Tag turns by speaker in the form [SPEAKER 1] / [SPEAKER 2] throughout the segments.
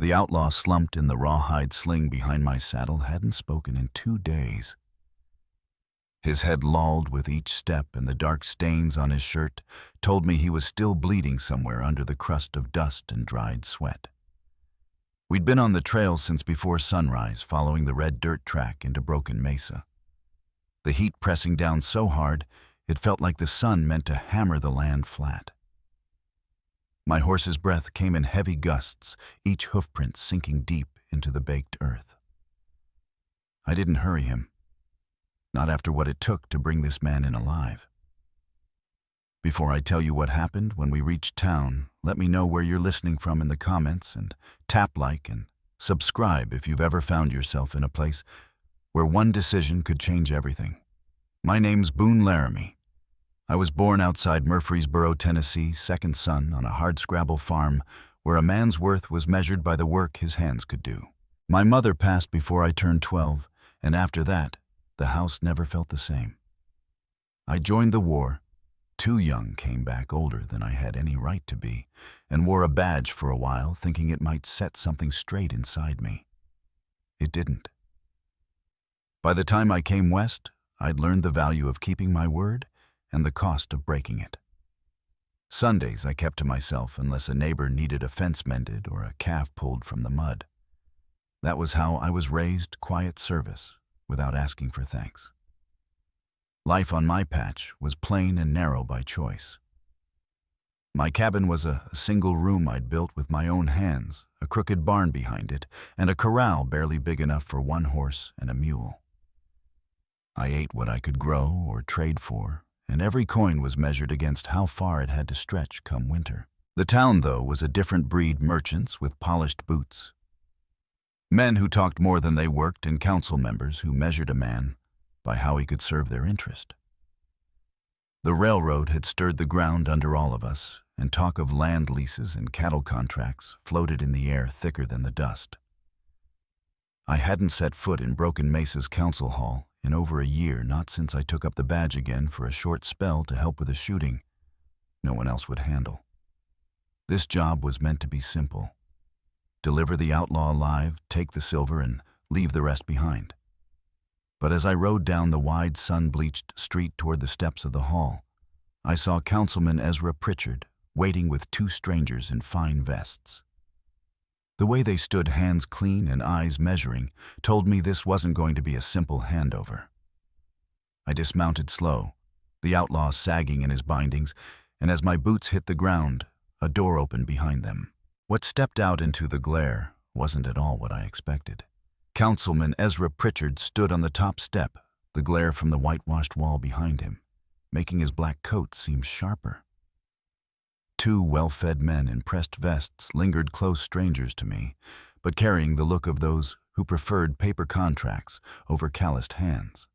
[SPEAKER 1] The outlaw slumped in the rawhide sling behind my saddle hadn't spoken in 2 days. His head lolled with each step, and the dark stains on his shirt told me he was still bleeding somewhere under the crust of dust and dried sweat. We'd been on the trail since before sunrise, following the red dirt track into Broken Mesa. The heat pressing down so hard, it felt like the sun meant to hammer the land flat. My horse's breath came in heavy gusts, each hoofprint sinking deep into the baked earth. I didn't hurry him. Not after what it took to bring this man in alive. Before I tell you what happened when we reached town, let me know where you're listening from in the comments, and tap like and subscribe if you've ever found yourself in a place where one decision could change everything. My name's Boone Laramie. I was born outside Murfreesboro, Tennessee, second son on a hardscrabble farm where a man's worth was measured by the work his hands could do. My mother passed before I turned 12, and after that, the house never felt the same. I joined the war, too young, came back older than I had any right to be, and wore a badge for a while, thinking it might set something straight inside me. It didn't. By the time I came west, I'd learned the value of keeping my word and the cost of breaking it. Sundays I kept to myself unless a neighbor needed a fence mended or a calf pulled from the mud. That was how I was raised, quiet service, without asking for thanks. Life on my patch was plain and narrow by choice. My cabin was a single room I'd built with my own hands, a crooked barn behind it, and a corral barely big enough for one horse and a mule. I ate what I could grow or trade for, and every coin was measured against how far it had to stretch come winter. The town, though, was a different breed, merchants with polished boots. Men who talked more than they worked, and council members who measured a man by how he could serve their interest. The railroad had stirred the ground under all of us, and talk of land leases and cattle contracts floated in the air thicker than the dust. I hadn't set foot in Broken Mesa's council hall in over a year, not since I took up the badge again for a short spell to help with a shooting no one else would handle. This job was meant to be simple. Deliver the outlaw alive, take the silver, and leave the rest behind. But as I rode down the wide, sun-bleached street toward the steps of the hall, I saw Councilman Ezra Pritchard waiting with 2 strangers in fine vests. The way they stood, hands clean and eyes measuring, told me this wasn't going to be a simple handover. I dismounted slow, the outlaw sagging in his bindings, and as my boots hit the ground, a door opened behind them. What stepped out into the glare wasn't at all what I expected. Councilman Ezra Pritchard stood on the top step, the glare from the whitewashed wall behind him, making his black coat seem sharper. 2 well-fed men in pressed vests lingered, close strangers to me, but carrying the look of those who preferred paper contracts over calloused hands.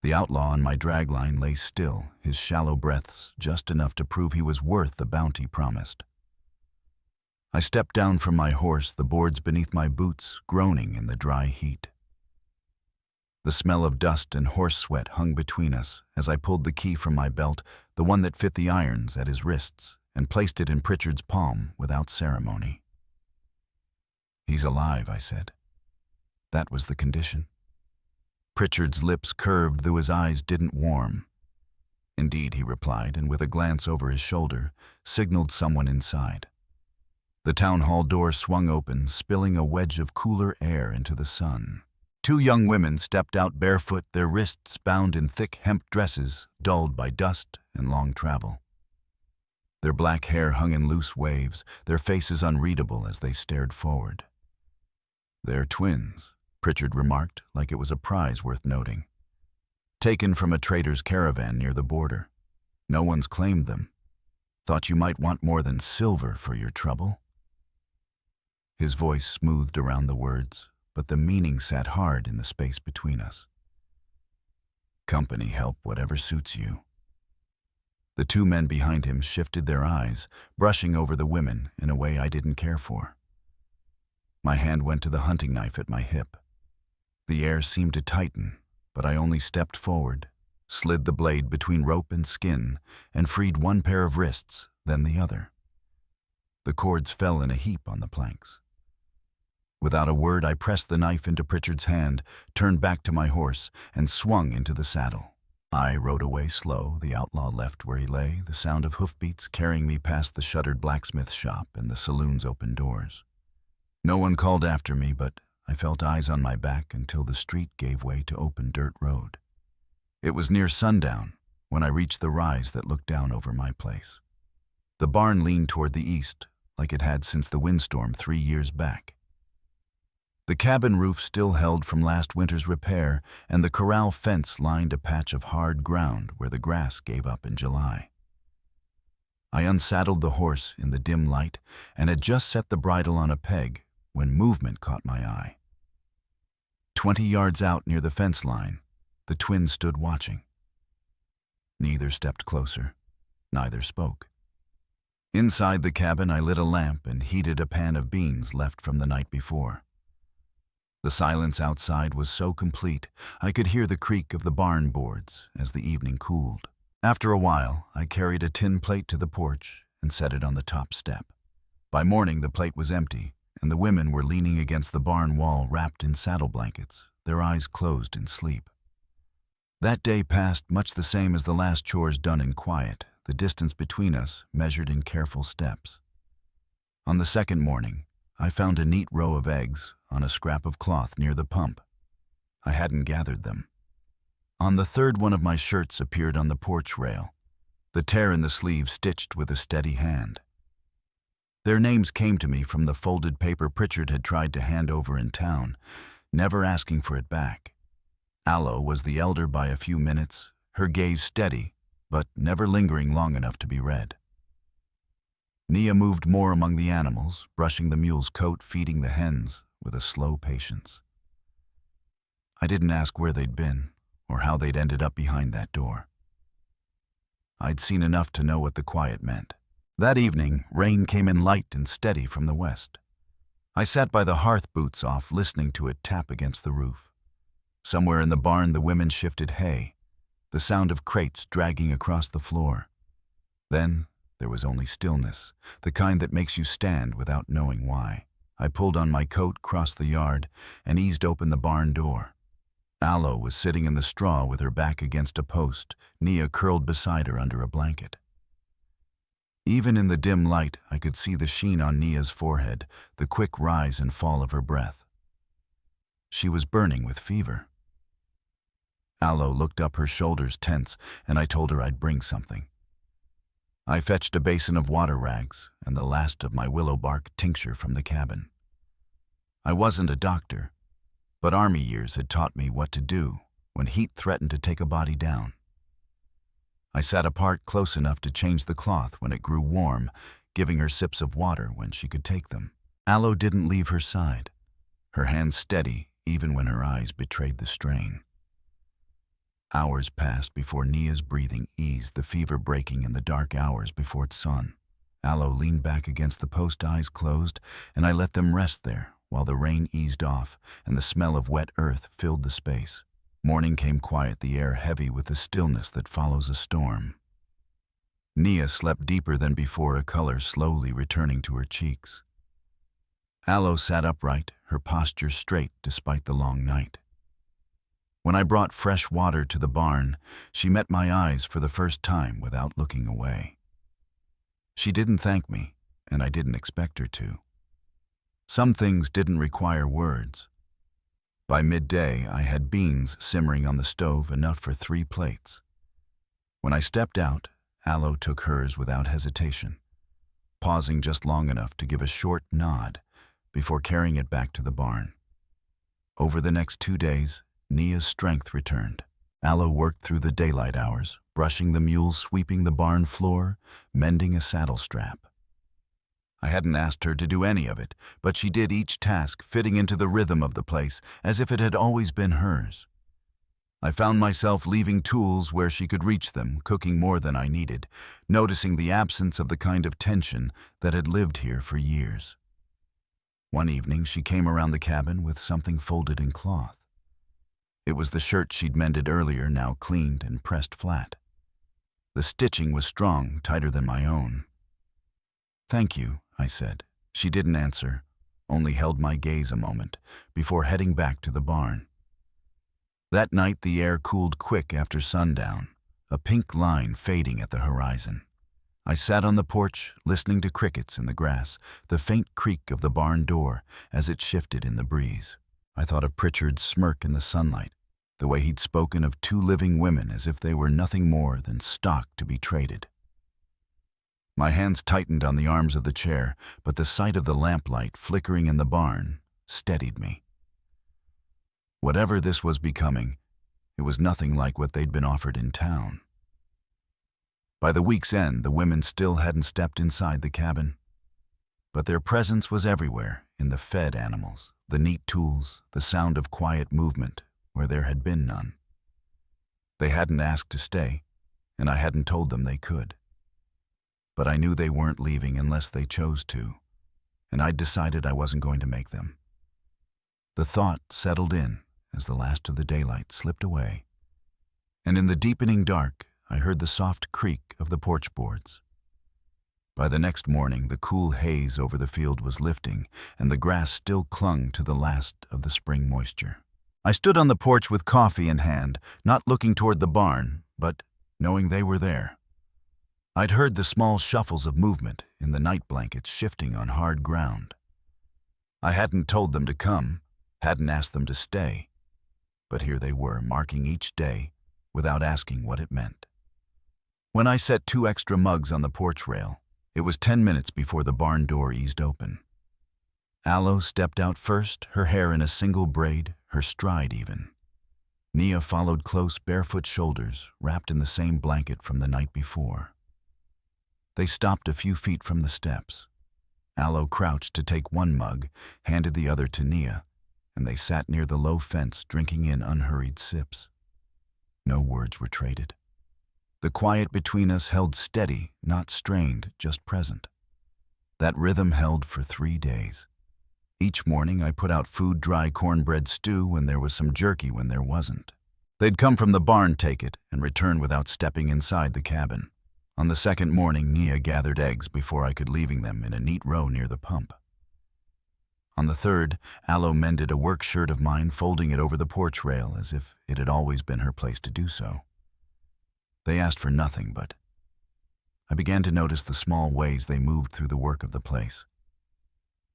[SPEAKER 1] The outlaw on my dragline lay still, his shallow breaths just enough to prove he was worth the bounty promised. I stepped down from my horse, the boards beneath my boots groaning in the dry heat. The smell of dust and horse sweat hung between us as I pulled the key from my belt, the one that fit the irons at his wrists, and placed it in Pritchard's palm without ceremony. "He's alive," I said. That was the condition. Pritchard's lips curved, though his eyes didn't warm. "Indeed," he replied, and with a glance over his shoulder, signaled someone inside. The town hall door swung open, spilling a wedge of cooler air into the sun. 2 young women stepped out barefoot, their wrists bound in thick hemp dresses, dulled by dust and long travel. Their black hair hung in loose waves, their faces unreadable as they stared forward. "They're twins," Pritchard remarked, like it was a prize worth noting. "Taken from a trader's caravan near the border. No one's claimed them. Thought you might want more than silver for your trouble." His voice smoothed around the words, but the meaning sat hard in the space between us. "Company help, whatever suits you." The 2 men behind him shifted their eyes, brushing over the women in a way I didn't care for. My hand went to the hunting knife at my hip. The air seemed to tighten, but I only stepped forward, slid the blade between rope and skin, and freed one pair of wrists, then the other. The cords fell in a heap on the planks. Without a word, I pressed the knife into Pritchard's hand, turned back to my horse, and swung into the saddle. I rode away slow. The outlaw left where he lay, the sound of hoofbeats carrying me past the shuttered blacksmith shop and the saloon's open doors. No one called after me, but I felt eyes on my back until the street gave way to open dirt road. It was near sundown when I reached the rise that looked down over my place. The barn leaned toward the east, like it had since the windstorm 3 years back. The cabin roof still held from last winter's repair, and the corral fence lined a patch of hard ground where the grass gave up in July. I unsaddled the horse in the dim light and had just set the bridle on a peg when movement caught my eye. 20 yards out near the fence line, the twins stood watching. Neither stepped closer, neither spoke. Inside the cabin, I lit a lamp and heated a pan of beans left from the night before. The silence outside was so complete, I could hear the creak of the barn boards as the evening cooled. After a while, I carried a tin plate to the porch and set it on the top step. By morning, the plate was empty, and the women were leaning against the barn wall wrapped in saddle blankets, their eyes closed in sleep. That day passed much the same as the last chores done in quiet, the distance between us measured in careful steps. On the second morning, I found a neat row of eggs on a scrap of cloth near the pump. I hadn't gathered them. On the third, one of my shirts appeared on the porch rail, the tear in the sleeve stitched with a steady hand. Their names came to me from the folded paper Pritchard had tried to hand over in town, never asking for it back. Aloe was the elder by a few minutes, her gaze steady, but never lingering long enough to be read. Nia moved more among the animals, brushing the mule's coat, feeding the hens with a slow patience. I didn't ask where they'd been or how they'd ended up behind that door. I'd seen enough to know what the quiet meant. That evening, rain came in light and steady from the west. I sat by the hearth, boots off, listening to it tap against the roof. Somewhere in the barn, the women shifted hay, the sound of crates dragging across the floor. Then there was only stillness, the kind that makes you stand without knowing why. I pulled on my coat, crossed the yard, and eased open the barn door. Aloe was sitting in the straw with her back against a post, Nia curled beside her under a blanket. Even in the dim light, I could see the sheen on Nia's forehead, the quick rise and fall of her breath. She was burning with fever. Aloe looked up, her shoulders tense, and I told her I'd bring something. I fetched a basin of water rags and the last of my willow bark tincture from the cabin. I wasn't a doctor, but army years had taught me what to do when heat threatened to take a body down. I sat apart close enough to change the cloth when it grew warm, giving her sips of water when she could take them. Aloe didn't leave her side, her hands steady even when her eyes betrayed the strain. Hours passed before Nia's breathing eased, the fever breaking in the dark hours before its sun. Aloe leaned back against the post, eyes closed, and I let them rest there while the rain eased off and the smell of wet earth filled the space. Morning came quiet, the air heavy with the stillness that follows a storm. Nia slept deeper than before, a color slowly returning to her cheeks. Aloe sat upright, her posture straight despite the long night. When I brought fresh water to the barn, she met my eyes for the first time without looking away. She didn't thank me, and I didn't expect her to. Some things didn't require words. By midday, I had beans simmering on the stove, enough for 3 plates. When I stepped out, Aloe took hers without hesitation, pausing just long enough to give a short nod before carrying it back to the barn. Over the next 2 days, Nia's strength returned. Aloe worked through the daylight hours, brushing the mules, sweeping the barn floor, mending a saddle strap. I hadn't asked her to do any of it, but she did each task, fitting into the rhythm of the place, as if it had always been hers. I found myself leaving tools where she could reach them, cooking more than I needed, noticing the absence of the kind of tension that had lived here for years. One evening, she came around the cabin with something folded in cloth. It was the shirt she'd mended earlier, now cleaned and pressed flat. The stitching was strong, tighter than my own. "Thank you," I said. She didn't answer, only held my gaze a moment before heading back to the barn. That night the air cooled quick after sundown, a pink line fading at the horizon. I sat on the porch, listening to crickets in the grass, the faint creak of the barn door as it shifted in the breeze. I thought of Pritchard's smirk in the sunlight, the way he'd spoken of two living women as if they were nothing more than stock to be traded. My hands tightened on the arms of the chair, but the sight of the lamplight flickering in the barn steadied me. Whatever this was becoming, it was nothing like what they'd been offered in town. By the week's end, the women still hadn't stepped inside the cabin, but their presence was everywhere, in the fed animals, the neat tools, the sound of quiet movement where there had been none. They hadn't asked to stay, and I hadn't told them they could. But I knew they weren't leaving unless they chose to, and I'd decided I wasn't going to make them. The thought settled in as the last of the daylight slipped away, and in the deepening dark, I heard the soft creak of the porch boards. By the next morning, the cool haze over the field was lifting, and the grass still clung to the last of the spring moisture. I stood on the porch with coffee in hand, not looking toward the barn, but knowing they were there. I'd heard the small shuffles of movement in the night blankets shifting on hard ground. I hadn't told them to come, hadn't asked them to stay, but here they were, marking each day without asking what it meant. When I set 2 extra mugs on the porch rail, it was 10 minutes before the barn door eased open. Aloe stepped out first, her hair in a single braid, her stride even. Nia followed close, barefoot shoulders, wrapped in the same blanket from the night before. They stopped a few feet from the steps. Aloe crouched to take 1 mug, handed the other to Nia, and they sat near the low fence drinking in unhurried sips. No words were traded. The quiet between us held steady, not strained, just present. That rhythm held for 3 days. Each morning I put out food, dry cornbread stew when there was some jerky when there wasn't. They'd come from the barn, take it, and return without stepping inside the cabin. On the second morning, Nia gathered eggs before I could, leaving them in a neat row near the pump. On the third, Aloe mended a work shirt of mine, folding it over the porch rail as if it had always been her place to do so. They asked for nothing, but I began to notice the small ways they moved through the work of the place.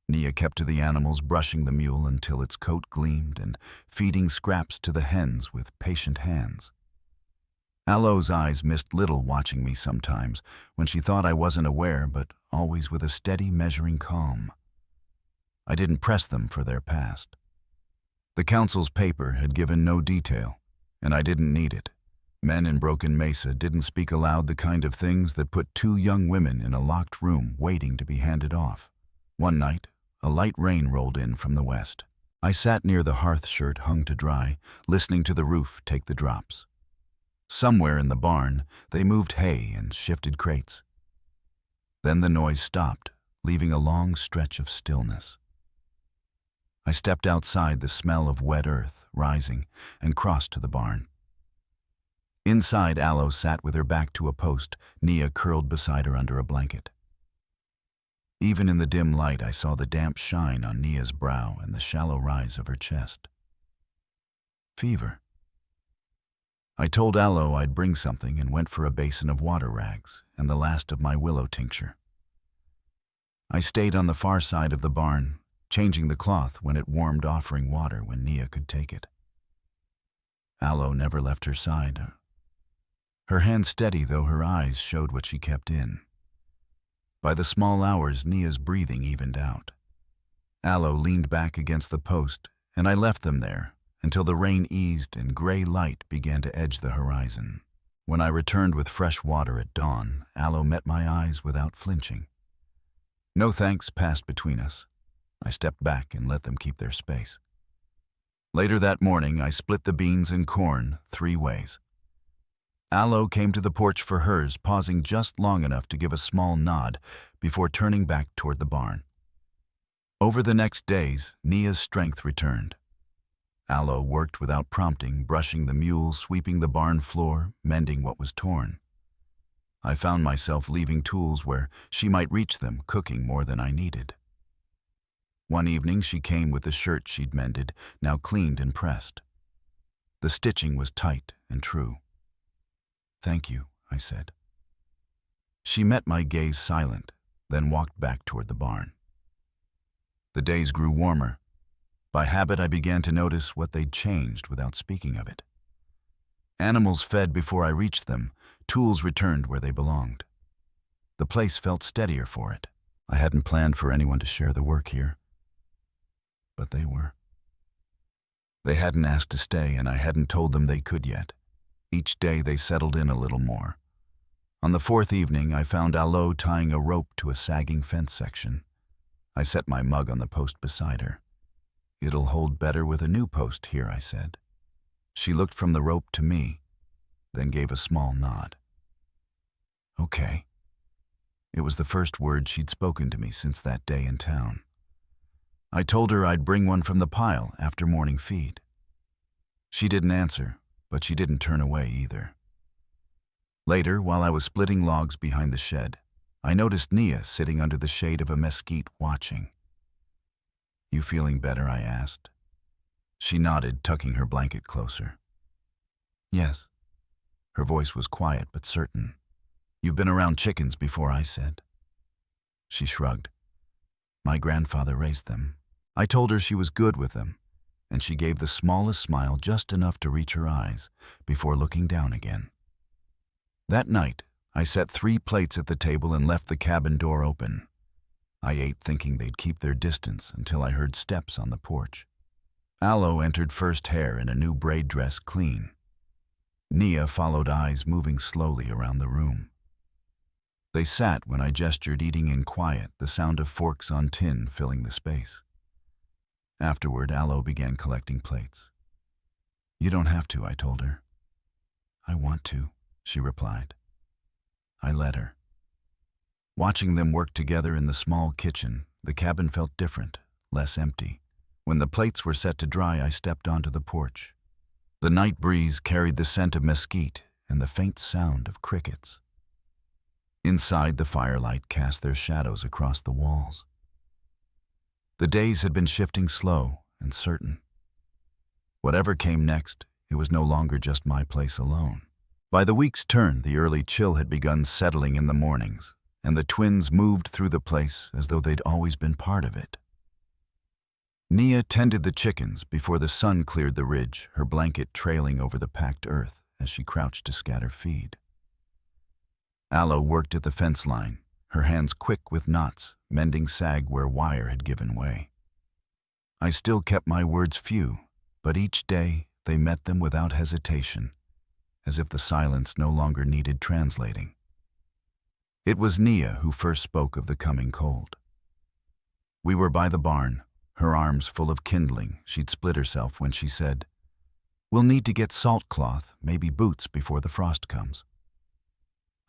[SPEAKER 1] Nia kept to the animals, brushing the mule until its coat gleamed and feeding scraps to the hens with patient hands. Aloe's eyes missed little watching me sometimes when she thought I wasn't aware, but always with a steady, measuring calm. I didn't press them for their past. The council's paper had given no detail, and I didn't need it. Men in Broken Mesa didn't speak aloud the kind of things that put 2 young women in a locked room waiting to be handed off. One night, a light rain rolled in from the west. I sat near the hearth shirt hung to dry, listening to the roof take the drops. Somewhere in the barn, they moved hay and shifted crates. Then the noise stopped, leaving a long stretch of stillness. I stepped outside, the smell of wet earth rising, and crossed to the barn. Inside, Aloe sat with her back to a post, Nia curled beside her under a blanket. Even in the dim light, I saw the damp shine on Nia's brow and the shallow rise of her chest. Fever. I told Aloe I'd bring something and went for a basin of water rags and the last of my willow tincture. I stayed on the far side of the barn, changing the cloth when it warmed, offering water when Nia could take it. Aloe never left her side. Her hand steady, though her eyes showed what she kept in. By the small hours, Nia's breathing evened out. Aloe leaned back against the post, and I left them there until the rain eased and gray light began to edge the horizon. When I returned with fresh water at dawn, Aloe met my eyes without flinching. No thanks passed between us. I stepped back and let them keep their space. Later that morning, I split the beans and corn 3 ways. Aloe came to the porch for hers, pausing just long enough to give a small nod before turning back toward the barn. Over the next days, Nia's strength returned. Aloe worked without prompting, brushing the mule, sweeping the barn floor, mending what was torn. I found myself leaving tools where she might reach them, cooking more than I needed. One evening she came with the shirt she'd mended, now cleaned and pressed. The stitching was tight and true. "Thank you," I said. She met my gaze silent, then walked back toward the barn. The days grew warmer. By habit, I began to notice what they'd changed without speaking of it. Animals fed before I reached them, tools returned where they belonged. The place felt steadier for it. I hadn't planned for anyone to share the work here, but they were. They hadn't asked to stay, and I hadn't told them they could yet. Each day they settled in a little more. On the fourth evening, I found Alo tying a rope to a sagging fence section. I set my mug on the post beside her. "It'll hold better with a new post here," I said. She looked from the rope to me, then gave a small nod. "Okay." It was the first word she'd spoken to me since that day in town. I told her I'd bring one from the pile after morning feed. She didn't answer, but she didn't turn away either. Later, while I was splitting logs behind the shed, I noticed Nia sitting under the shade of a mesquite watching. "You feeling better?" I asked. She nodded, tucking her blanket closer. "Yes." Her voice was quiet but certain. "You've been around chickens before," I said. She shrugged. "My grandfather raised them." I told her she was good with them, and she gave the smallest smile, just enough to reach her eyes, before looking down again. That night, I set 3 plates at the table and left the cabin door open. I ate thinking they'd keep their distance until I heard steps on the porch. Alo entered first, hair in a new braid dress clean. Nia followed, eyes moving slowly around the room. They sat when I gestured, eating in quiet, the sound of forks on tin filling the space. Afterward, Alo began collecting plates. "You don't have to," I told her. "I want to," she replied. I let her. Watching them work together in the small kitchen, the cabin felt different, less empty. When the plates were set to dry, I stepped onto the porch. The night breeze carried the scent of mesquite and the faint sound of crickets. Inside, the firelight cast their shadows across the walls. The days had been shifting, slow and certain. Whatever came next, it was no longer just my place alone. By the week's turn, the early chill had begun settling in the mornings, and the twins moved through the place as though they'd always been part of it. Nia tended the chickens before the sun cleared the ridge, her blanket trailing over the packed earth as she crouched to scatter feed. Alo worked at the fence line, her hands quick with knots, mending sag where wire had given way. I still kept my words few, but each day they met them without hesitation, as if the silence no longer needed translating. It was Nia who first spoke of the coming cold. We were by the barn, her arms full of kindling. She'd split herself when she said, "We'll need to get salt cloth, maybe boots, before the frost comes."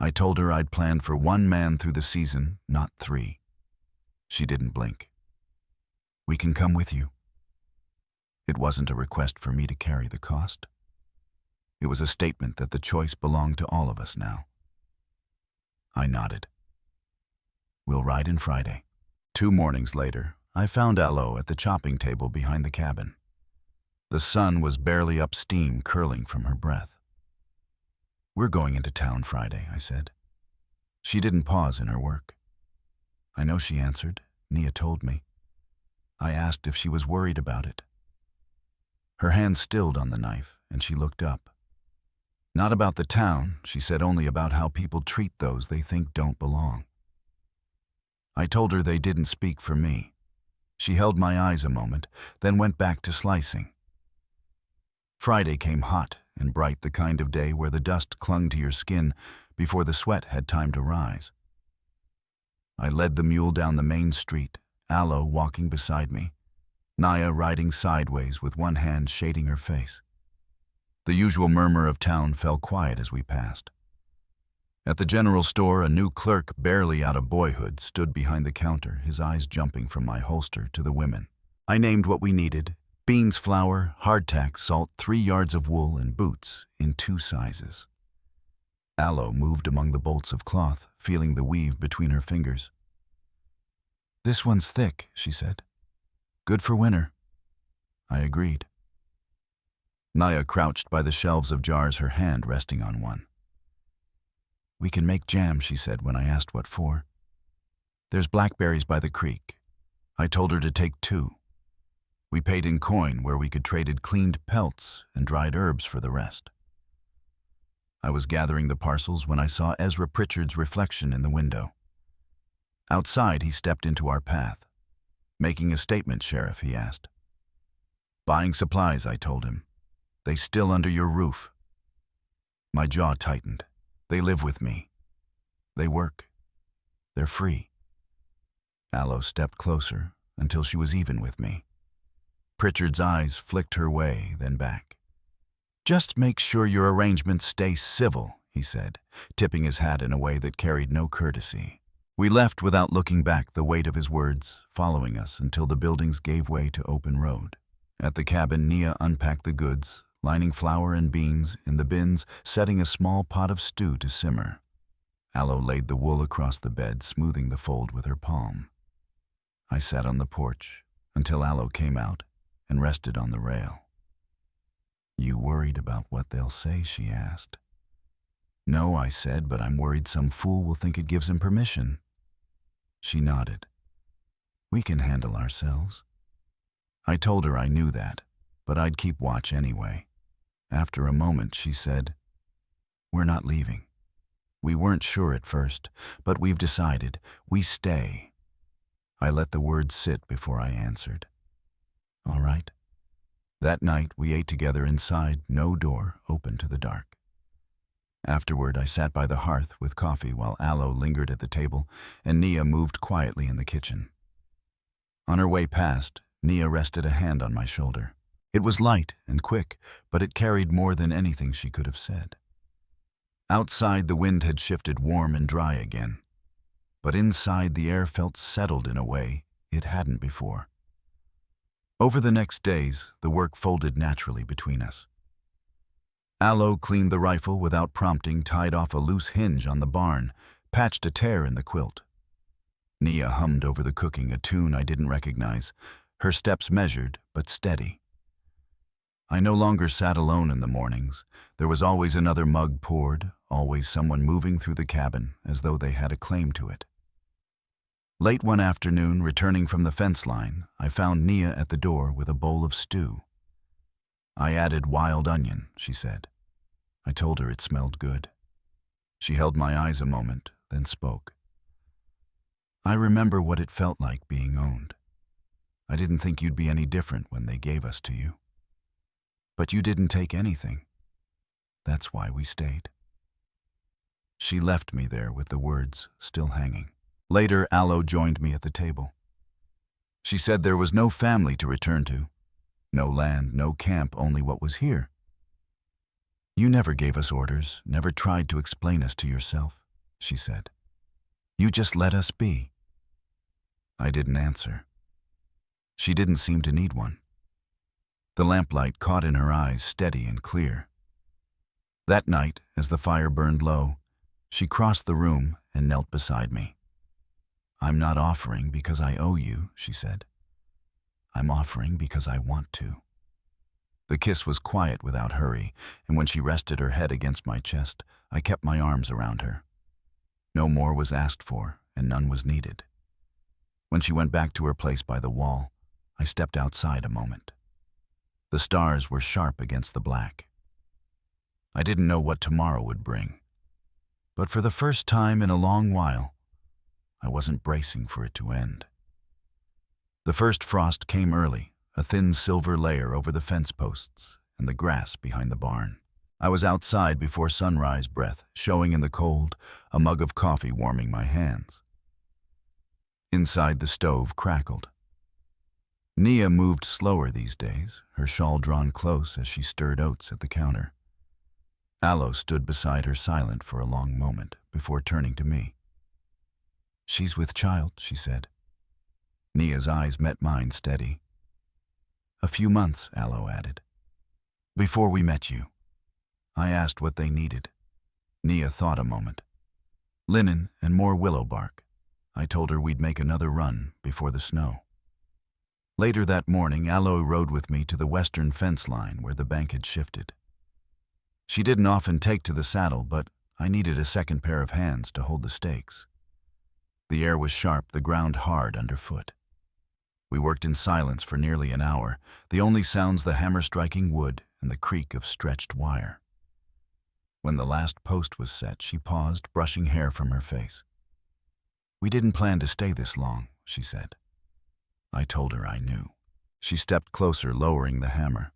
[SPEAKER 1] I told her I'd planned for 1 man through the season, not 3. She didn't blink. "We can come with you." It wasn't a request for me to carry the cost. It was a statement that the choice belonged to all of us now. I nodded. "We'll ride in Friday." 2 mornings later, I found Alo at the chopping table behind the cabin. The sun was barely up, steam curling from her breath. "We're going into town Friday," I said. She didn't pause in her work. "I know," she answered. "Nia told me." I asked if she was worried about it. Her hand stilled on the knife, and she looked up. "Not about the town," she said, "only about how people treat those they think don't belong." I told her they didn't speak for me. She held my eyes a moment, then went back to slicing. Friday came hot and bright, the kind of day where the dust clung to your skin before the sweat had time to rise. I led the mule down the main street, Alo walking beside me, Nia riding sideways with one hand shading her face. The usual murmur of town fell quiet as we passed. At the general store, a new clerk, barely out of boyhood, stood behind the counter, his eyes jumping from my holster to the women. I named what we needed: beans, flour, hardtack, salt, 3 yards of wool, and boots in 2 sizes. Alo moved among the bolts of cloth, feeling the weave between her fingers. "This one's thick," she said. Good for winter, I agreed. Naya crouched by the shelves of jars, her hand resting on one. We can make jam, she said when I asked what for. There's blackberries by the creek. I told her to take 2. We paid in coin, where we could traded cleaned pelts and dried herbs for the rest. I was gathering the parcels when I saw Ezra Pritchard's reflection in the window. Outside, he stepped into our path. Making a statement, Sheriff, he asked. Buying supplies, I told him. They still under your roof. My jaw tightened. They live with me. They work. They're free. Aloe stepped closer until she was even with me. Pritchard's eyes flicked her way, then back. Just make sure your arrangements stay civil, he said, tipping his hat in a way that carried no courtesy. We left without looking back, the weight of his words following us until the buildings gave way to open road. At the cabin, Nia unpacked the goods, lining flour and beans in the bins, setting a small pot of stew to simmer. Aloe laid the wool across the bed, smoothing the fold with her palm. I sat on the porch until Aloe came out and rested on the rail. You worried about what they'll say, she asked. No, I said, but I'm worried some fool will think it gives him permission. She nodded. We can handle ourselves. I told her I knew that, but I'd keep watch anyway. After a moment, she said, We're not leaving. We weren't sure at first, but we've decided. We stay. I let the words sit before I answered. All right. That night, we ate together inside, no door open to the dark. Afterward, I sat by the hearth with coffee while Aloe lingered at the table and Nia moved quietly in the kitchen. On her way past, Nia rested a hand on my shoulder. It was light and quick, but it carried more than anything she could have said. Outside, the wind had shifted warm and dry again, but inside the air felt settled in a way it hadn't before. Over the next days, the work folded naturally between us. Aloe cleaned the rifle without prompting, tied off a loose hinge on the barn, patched a tear in the quilt. Nia hummed over the cooking, a tune I didn't recognize, her steps measured but steady. I no longer sat alone in the mornings. There was always another mug poured, always someone moving through the cabin as though they had a claim to it. Late one afternoon, returning from the fence line, I found Nia at the door with a bowl of stew. I added wild onion, she said. I told her it smelled good. She held my eyes a moment, then spoke. I remember what it felt like being owned. I didn't think you'd be any different when they gave us to you. But you didn't take anything. That's why we stayed. She left me there with the words still hanging. Later, Aloe joined me at the table. She said there was no family to return to. No land, no camp, only what was here. You never gave us orders, never tried to explain us to yourself, she said. You just let us be. I didn't answer. She didn't seem to need one. The lamplight caught in her eyes, steady and clear. That night, as the fire burned low, she crossed the room and knelt beside me. I'm not offering because I owe you, she said. I'm offering because I want to. The kiss was quiet without hurry, and when she rested her head against my chest, I kept my arms around her. No more was asked for, and none was needed. When she went back to her place by the wall, I stepped outside a moment. The stars were sharp against the black. I didn't know what tomorrow would bring, but for the first time in a long while, I wasn't bracing for it to end. The first frost came early, a thin silver layer over the fence posts and the grass behind the barn. I was outside before sunrise breath showing in the cold, a mug of coffee warming my hands. Inside, the stove crackled. Nia moved slower these days, her shawl drawn close as she stirred oats at the counter. Aloe stood beside her silent for a long moment before turning to me. She's with child, she said. Nia's eyes met mine steady. A few months, Aloe added. Before we met you. I asked what they needed. Nia thought a moment. Linen and more willow bark. I told her we'd make another run before the snow. Later that morning, Aloe rode with me to the western fence line where the bank had shifted. She didn't often take to the saddle, but I needed a second pair of hands to hold the stakes. The air was sharp, the ground hard underfoot. We worked in silence for nearly an hour, the only sounds the hammer striking wood and the creak of stretched wire. When the last post was set, she paused, brushing hair from her face. "We didn't plan to stay this long," she said. I told her I knew. She stepped closer, lowering the hammer.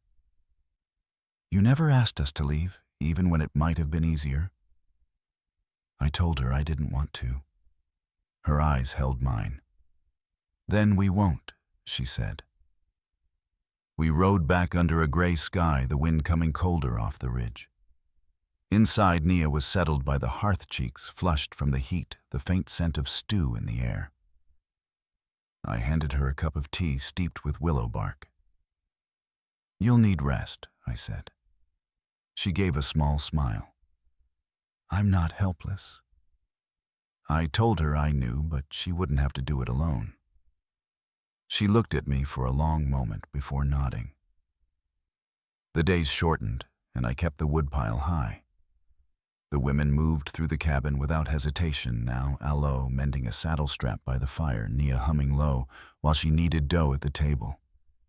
[SPEAKER 1] "You never asked us to leave, even when it might have been easier." I told her I didn't want to. Her eyes held mine. "Then we won't," she said. We rode back under a gray sky, the wind coming colder off the ridge. Inside, Nia was settled by the hearth cheeks, flushed from the heat, the faint scent of stew in the air. I handed her a cup of tea steeped with willow bark. "You'll need rest," I said. She gave a small smile. "I'm not helpless." I told her I knew, but she wouldn't have to do it alone. She looked at me for a long moment before nodding. The days shortened, and I kept the woodpile high. The women moved through the cabin without hesitation, now Aloe mending a saddle strap by the fire, Nia humming low while she kneaded dough at the table.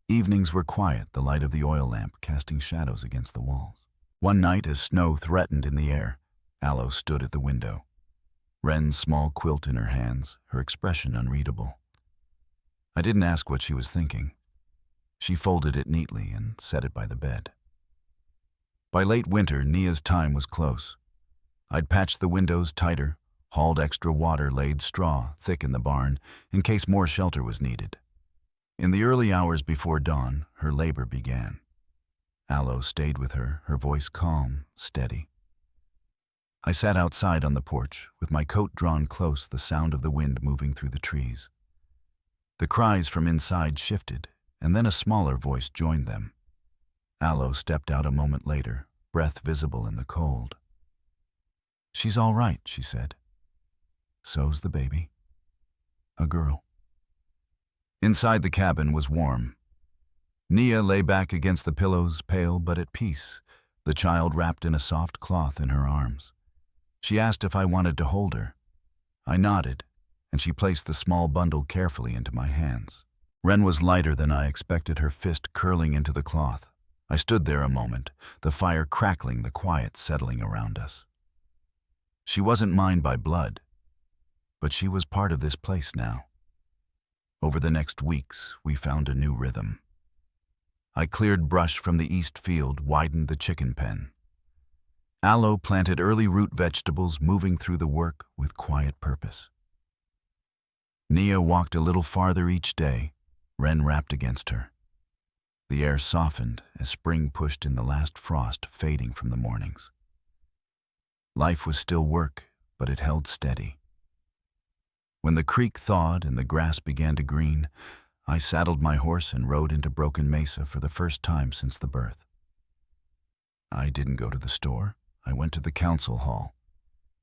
[SPEAKER 1] Evenings were quiet, the light of the oil lamp casting shadows against the walls. One night, as snow threatened in the air, Aloe stood at the window. Wren's small quilt in her hands, her expression unreadable. I didn't ask what she was thinking. She folded it neatly and set it by the bed. By late winter, Nia's time was close. I'd patched the windows tighter, hauled extra water, laid straw thick in the barn in case more shelter was needed. In the early hours before dawn, her labor began. Aloe stayed with her, her voice calm, steady. I sat outside on the porch, with my coat drawn close, the sound of the wind moving through the trees. The cries from inside shifted, and then a smaller voice joined them. Aloe stepped out a moment later, breath visible in the cold. "She's all right," she said. "So's the baby. A girl." Inside the cabin was warm. Nia lay back against the pillows, pale but at peace, the child wrapped in a soft cloth in her arms. She asked if I wanted to hold her. I nodded, and she placed the small bundle carefully into my hands. Wren was lighter than I expected, her fist curling into the cloth. I stood there a moment, the fire crackling, the quiet settling around us. She wasn't mine by blood, but she was part of this place now. Over the next weeks, we found a new rhythm. I cleared brush from the east field, widened the chicken pen. Aloe planted early root vegetables, moving through the work with quiet purpose. Nia walked a little farther each day, Wren wrapped against her. The air softened as spring pushed in the last frost fading from the mornings. Life was still work, but it held steady. When the creek thawed and the grass began to green, I saddled my horse and rode into Broken Mesa for the first time since the birth. I didn't go to the store. I went to the council hall.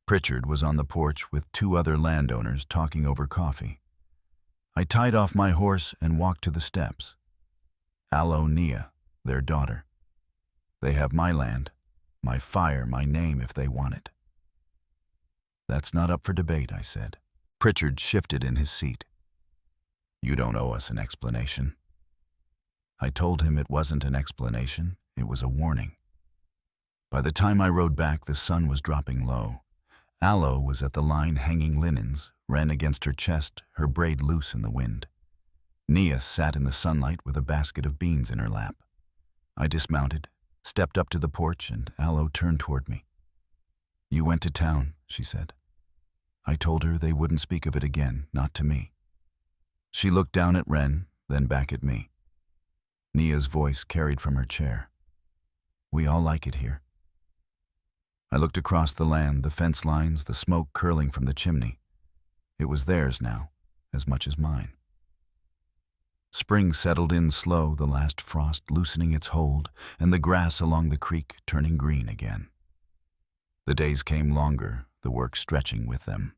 [SPEAKER 1] Pritchard was on the porch with 2 other landowners talking over coffee. I tied off my horse and walked to the steps. Aloe, Nia, their daughter. They have my land, my fire, my name if they want it. "That's not up for debate," I said. Pritchard shifted in his seat. "You don't owe us an explanation." I told him it wasn't an explanation, it was a warning. By the time I rode back, the sun was dropping low. Aloe was at the line hanging linens, Wren against her chest, her braid loose in the wind. Nia sat in the sunlight with a basket of beans in her lap. I dismounted, stepped up to the porch, and Aloe turned toward me. "You went to town," she said. I told her they wouldn't speak of it again, not to me. She looked down at Wren, then back at me. Nia's voice carried from her chair. "We all like it here." I looked across the land, the fence lines, the smoke curling from the chimney. It was theirs now, as much as mine. Spring settled in slow, the last frost loosening its hold, and the grass along the creek turning green again. The days came longer, the work stretching with them.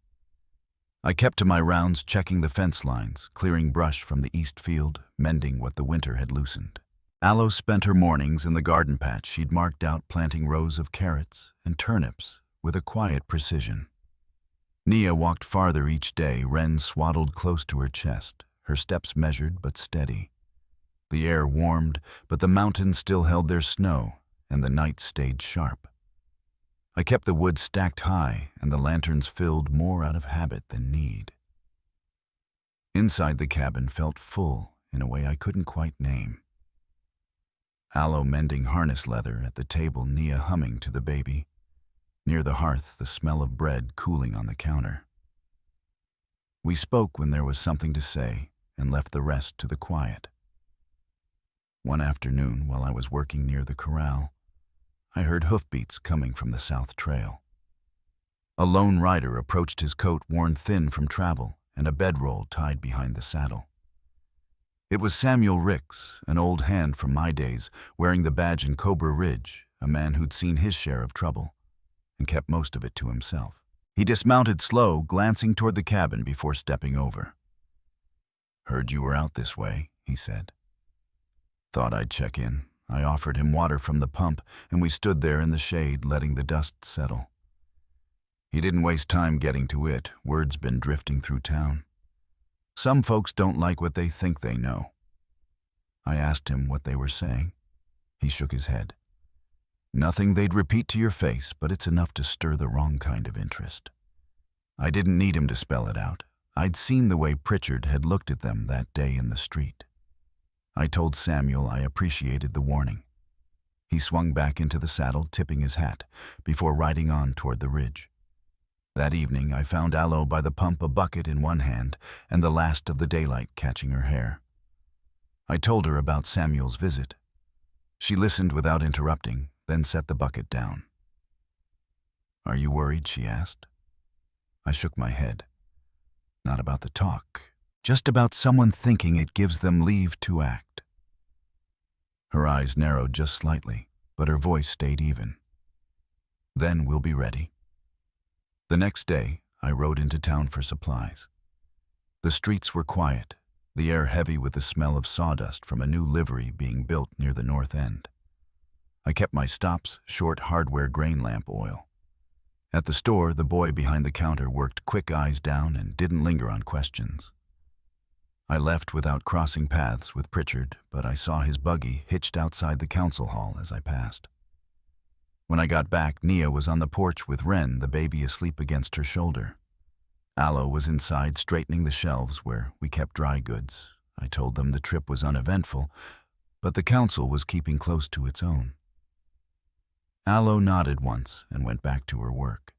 [SPEAKER 1] I kept to my rounds, checking the fence lines, clearing brush from the east field, mending what the winter had loosened. Aloe spent her mornings in the garden patch she'd marked out, planting rows of carrots and turnips with a quiet precision. Nia walked farther each day, Wren swaddled close to her chest, her steps measured but steady. The air warmed, but the mountains still held their snow, and the night stayed sharp. I kept the wood stacked high, and the lanterns filled more out of habit than need. Inside the cabin felt full in a way I couldn't quite name. Aloe mending harness leather at the table, Nia humming to the baby. Near the hearth, the smell of bread cooling on the counter. We spoke when there was something to say and left the rest to the quiet. One afternoon, while I was working near the corral, I heard hoofbeats coming from the south trail. A lone rider approached, his coat worn thin from travel and a bedroll tied behind the saddle. It was Samuel Ricks, an old hand from my days, wearing the badge in Cobra Ridge, a man who'd seen his share of trouble and kept most of it to himself. He dismounted slow, glancing toward the cabin before stepping over. "Heard you were out this way," he said. Thought I'd check in. I offered him water from the pump, and we stood there in the shade, letting the dust settle. He didn't waste time getting to it. Word's been drifting through town. Some folks don't like what they think they know. I asked him what they were saying. He shook his head. Nothing they'd repeat to your face, but it's enough to stir the wrong kind of interest. I didn't need him to spell it out. I'd seen the way Pritchard had looked at them that day in the street. I told Samuel I appreciated the warning. He swung back into the saddle, tipping his hat, before riding on toward the ridge. That evening, I found Aloe by the pump, a bucket in one hand and the last of the daylight catching her hair. I told her about Samuel's visit. She listened without interrupting, then set the bucket down. "Are you worried?" she asked. I shook my head. Not about the talk, just about someone thinking it gives them leave to act. Her eyes narrowed just slightly, but her voice stayed even. "Then we'll be ready." The next day, I rode into town for supplies. The streets were quiet, the air heavy with the smell of sawdust from a new livery being built near the north end. I kept my stops, short hardware grain lamp oil. At the store, the boy behind the counter worked, quick eyes down, and didn't linger on questions. I left without crossing paths with Pritchard, but I saw his buggy hitched outside the council hall as I passed. When I got back, Nia was on the porch with Wren, the baby asleep against her shoulder. Aloe was inside straightening the shelves where we kept dry goods. I told them the trip was uneventful, but the council was keeping close to its own. Aloe nodded once and went back to her work.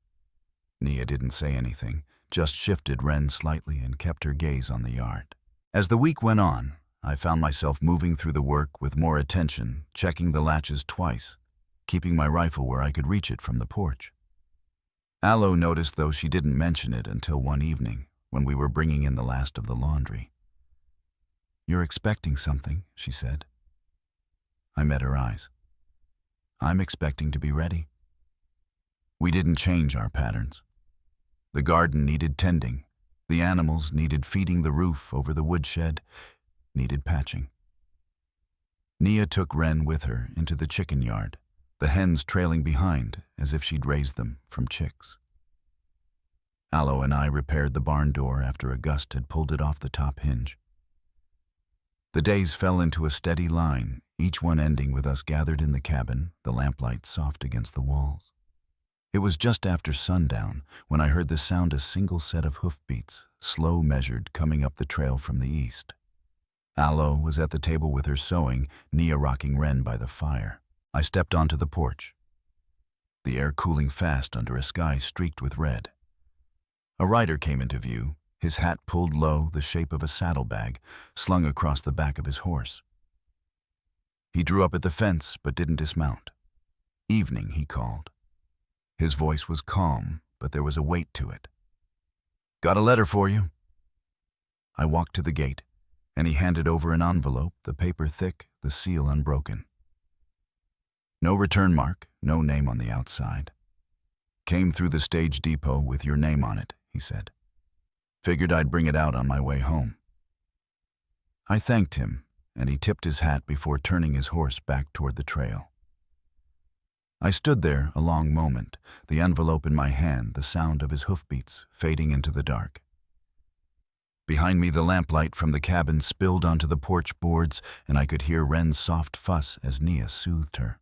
[SPEAKER 1] Nia didn't say anything, just shifted Wren slightly and kept her gaze on the yard. As the week went on, I found myself moving through the work with more attention, checking the latches twice, keeping my rifle where I could reach it from the porch. Aloe noticed, though she didn't mention it until one evening when we were bringing in the last of the laundry. "You're expecting something," she said. I met her eyes. "I'm expecting to be ready." We didn't change our patterns. The garden needed tending. The animals needed feeding. The roof over the woodshed needed patching. Nia took Wren with her into the chicken yard, the hens trailing behind as if she'd raised them from chicks. Aloe and I repaired the barn door after a gust had pulled it off the top hinge. The days fell into a steady line, each one ending with us gathered in the cabin, the lamplight soft against the walls. It was just after sundown when I heard the sound, a single set of hoofbeats, slow measured, coming up the trail from the east. Aloe was at the table with her sewing, Nia rocking Wren by the fire. I stepped onto the porch, the air cooling fast under a sky streaked with red. A rider came into view, his hat pulled low, the shape of a saddlebag, slung across the back of his horse. He drew up at the fence but didn't dismount. "Evening," he called. His voice was calm, but there was a weight to it. "Got a letter for you." I walked to the gate, and he handed over an envelope, the paper thick, the seal unbroken. "No return mark, no name on the outside. Came through the stage depot with your name on it," he said. Figured I'd bring it out on my way home. I thanked him, and he tipped his hat before turning his horse back toward the trail. I stood there a long moment, the envelope in my hand, the sound of his hoofbeats fading into the dark. Behind me, the lamplight from the cabin spilled onto the porch boards, and I could hear Wren's soft fuss as Nia soothed her.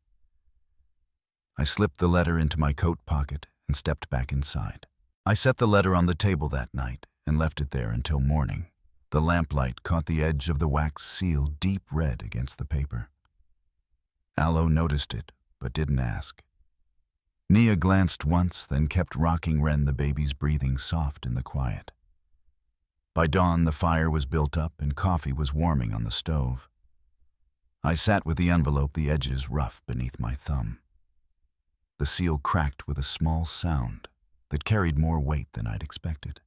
[SPEAKER 1] I slipped the letter into my coat pocket and stepped back inside. I set the letter on the table that night and left it there until morning. The lamplight caught the edge of the wax seal deep red against the paper. Aloe noticed it, but didn't ask. Nia glanced once, then kept rocking Wren, the baby's breathing soft in the quiet. By dawn, the fire was built up and coffee was warming on the stove. I sat with the envelope, the edges rough beneath my thumb. The seal cracked with a small sound that carried more weight than I'd expected.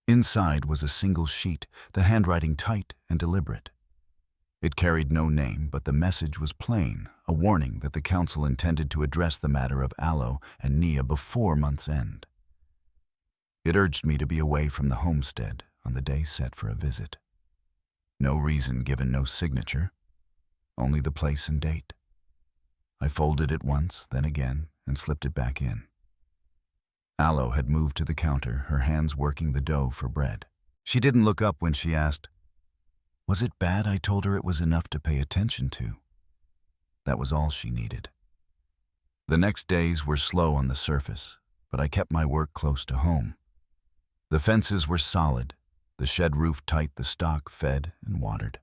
[SPEAKER 1] Inside was a single sheet, the handwriting tight and deliberate. It carried no name, but the message was plain, a warning that the council intended to address the matter of Aloe and Nia before month's end. It urged me to be away from the homestead on the day set for a visit. No reason given, no signature, only the place and date. I folded it once, then again, and slipped it back in. Aloe had moved to the counter, her hands working the dough for bread. She didn't look up when she asked, "Was it bad?" I told her it was enough to pay attention to. That was all she needed. The next days were slow on the surface, but I kept my work close to home. The fences were solid, the shed roof tight, the stock fed and watered.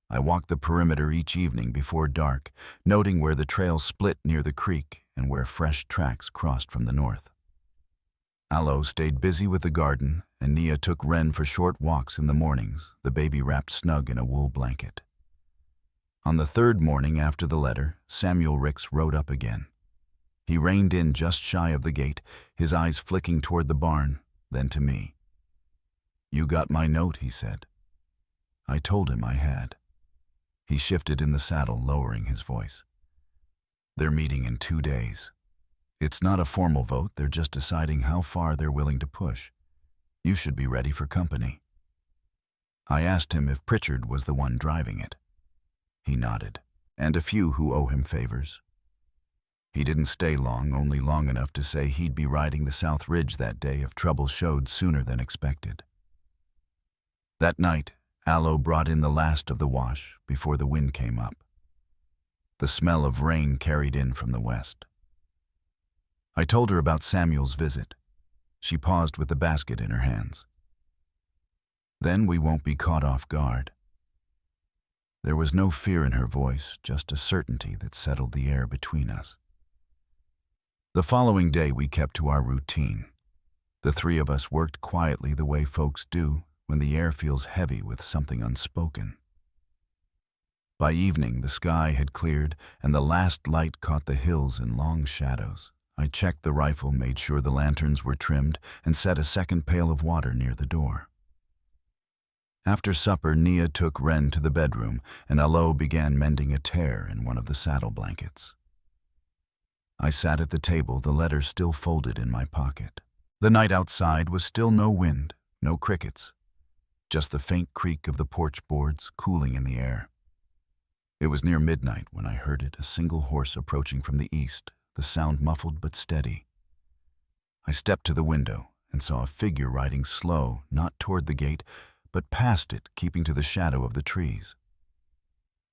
[SPEAKER 1] I walked the perimeter each evening before dark, noting where the trail split near the creek and where fresh tracks crossed from the north. Aloe stayed busy with the garden, and Nia took Wren for short walks in the mornings, the baby wrapped snug in a wool blanket. On the third morning after the letter, Samuel Ricks rode up again. He reined in just shy of the gate, his eyes flicking toward the barn, then to me. "You got my note," he said. I told him I had. He shifted in the saddle, lowering his voice. "They're meeting in 2 days. It's not a formal vote, they're just deciding how far they're willing to push. You should be ready for company." I asked him if Pritchard was the one driving it. He nodded. "And a few who owe him favors." He didn't stay long, only long enough to say he'd be riding the South Ridge that day if trouble showed sooner than expected. That night, Aloe brought in the last of the wash before the wind came up. The smell of rain carried in from the west. I told her about Samuel's visit. She paused with the basket in her hands. "Then we won't be caught off guard." There was no fear in her voice, just a certainty that settled the air between us. The following day we kept to our routine. The three of us worked quietly the way folks do when the air feels heavy with something unspoken. By evening, the sky had cleared and the last light caught the hills in long shadows. I checked the rifle, made sure the lanterns were trimmed, and set a second pail of water near the door. After supper, Nia took Wren to the bedroom, and Aloe began mending a tear in one of the saddle blankets. I sat at the table, the letter still folded in my pocket. The night outside was still no wind, no crickets, just the faint creak of the porch boards cooling in the air. It was near midnight when I heard it, a single horse approaching from the east, the sound muffled but steady. I stepped to the window and saw a figure riding slow, not toward the gate, but past it, keeping to the shadow of the trees.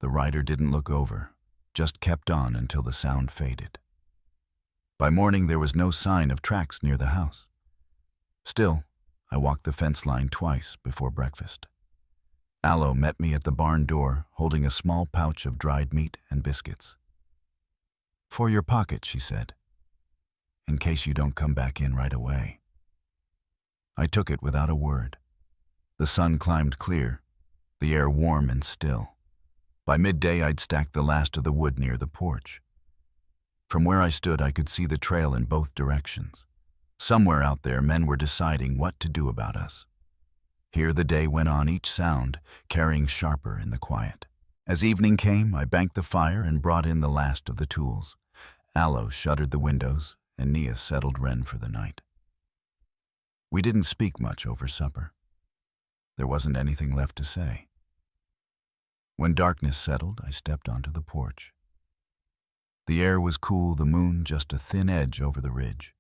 [SPEAKER 1] The rider didn't look over, just kept on until the sound faded. By morning, there was no sign of tracks near the house. Still, I walked the fence line twice before breakfast. Aloe met me at the barn door, holding a small pouch of dried meat and biscuits. "For your pocket," she said, "in case you don't come back in right away." I took it without a word. The sun climbed clear, the air warm and still. By midday, I'd stacked the last of the wood near the porch. From where I stood, I could see the trail in both directions. Somewhere out there, men were deciding what to do about us. Here the day went on, each sound carrying sharper in the quiet. As evening came, I banked the fire and brought in the last of the tools. Aloe shuttered the windows, and Nia settled Wren for the night. We didn't speak much over supper. There wasn't anything left to say. When darkness settled, I stepped onto the porch. The air was cool, the moon just a thin edge over the ridge.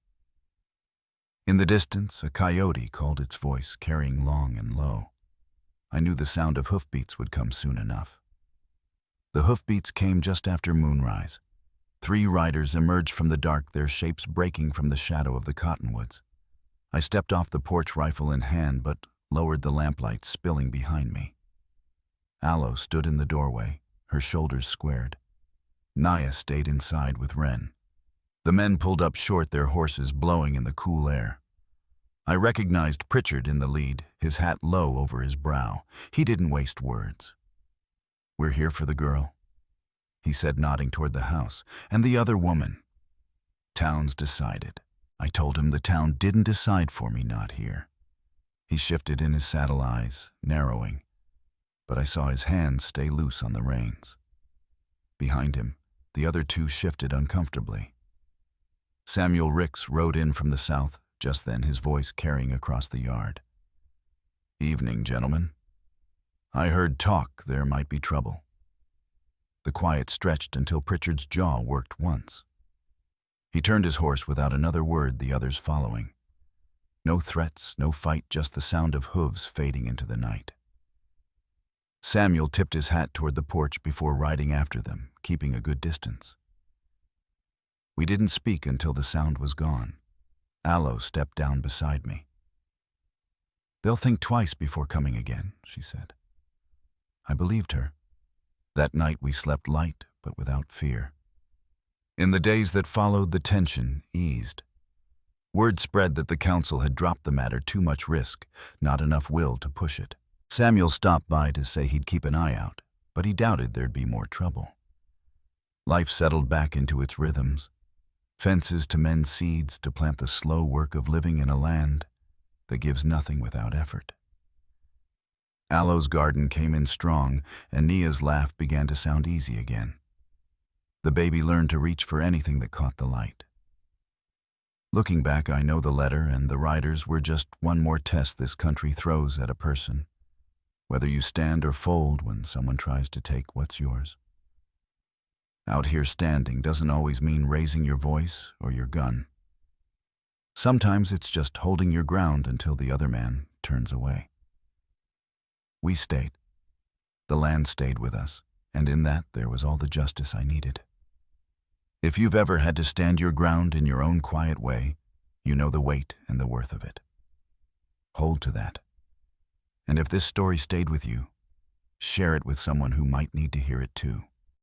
[SPEAKER 1] In the distance, a coyote called its voice, carrying long and low. I knew the sound of hoofbeats would come soon enough. The hoofbeats came just after moonrise. 3 riders emerged from the dark, their shapes breaking from the shadow of the cottonwoods. I stepped off the porch, rifle in hand, but lowered the lamplight, spilling behind me. Aloe stood in the doorway, her shoulders squared. Naya stayed inside with Wren. The men pulled up short, their horses blowing in the cool air. I recognized Pritchard in the lead, his hat low over his brow. He didn't waste words. "We're here for the girl," he said, nodding toward the house. "And the other woman." "Town's decided." I told him the town didn't decide for me, not here. He shifted in his saddle, eyes narrowing, but I saw his hands stay loose on the reins. Behind him, the other 2 shifted uncomfortably. Samuel Ricks rode in from the south, just then, his voice carrying across the yard. "Evening, gentlemen. I heard talk there might be trouble." The quiet stretched until Pritchard's jaw worked once. He turned his horse without another word, the others following. No threats, no fight, just the sound of hooves fading into the night. Samuel tipped his hat toward the porch before riding after them, keeping a good distance. We didn't speak until the sound was gone. Aloe stepped down beside me. "They'll think twice before coming again," she said. I believed her. That night we slept light, but without fear. In the days that followed, the tension eased. Word spread that the council had dropped the matter, too much risk, not enough will to push it. Samuel stopped by to say he'd keep an eye out, but he doubted there'd be more trouble. Life settled back into its rhythms. Fences to mend seeds, to plant the slow work of living in a land that gives nothing without effort. Aloe's garden came in strong, and Nia's laugh began to sound easy again. The baby learned to reach for anything that caught the light. Looking back, I know the letter and the riders were just one more test this country throws at a person, whether you stand or fold when someone tries to take what's yours. Out here, standing doesn't always mean raising your voice or your gun. Sometimes it's just holding your ground until the other man turns away. We stayed. The land stayed with us, and in that there was all the justice I needed. If you've ever had to stand your ground in your own quiet way, you know the weight and the worth of it. Hold to that. And if this story stayed with you, share it with someone who might need to hear it too.